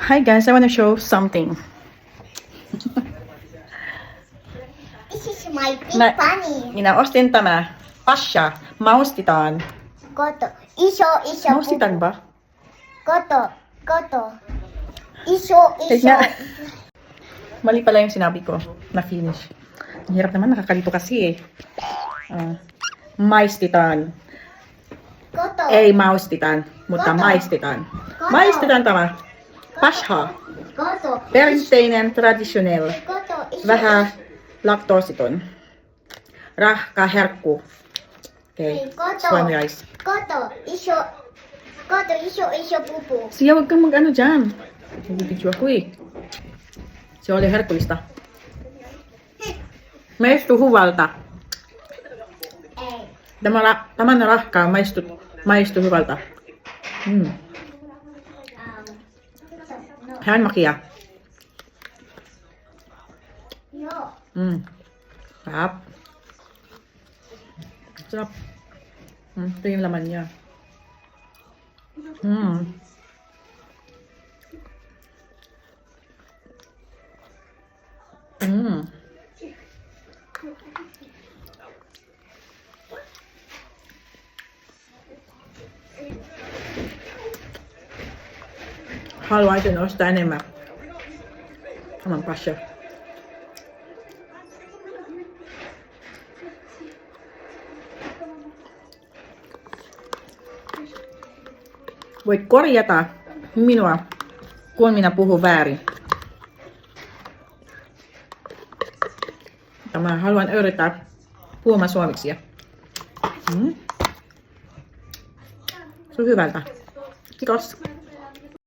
Hi guys, I want to show something. This is my big Na- bunny. Minä ostin tämä Pasha. Maustitaan. Koto. Iso Maustitaan ba? Koto. Iso. Tignan. Mali pala yung sinabi ko na finish. Ang hirap naman, nakakalito kasi eh. Maistitaan. Koto. Ei maustitaan, mutta Kato. maistitaan. Kato. Maistetaan tämä. Pasha. Koto. Perinteinen, traditionell. Koto. Vähän laktoositon. Rahka herkku. Okei, Hei, Koto. suomalais. Koto. Iso pupu. Siya, huwag kang mag-ano dyan. Nag-video ako eh. Se oli herkullista. Maistuu hyvältä. Ei. Tämän rahkaa maistuu hyvältä. No. Hän makia. Joo. Sarap. Sarap. Ito yung laman niya. Haluaisin ostaa enemmän. Tämän Pasha. Voit korjata minua, kun minä puhun väärin. Mä haluan yrittää puhumaan suomeksi. Se on hyvältä. Kiitos.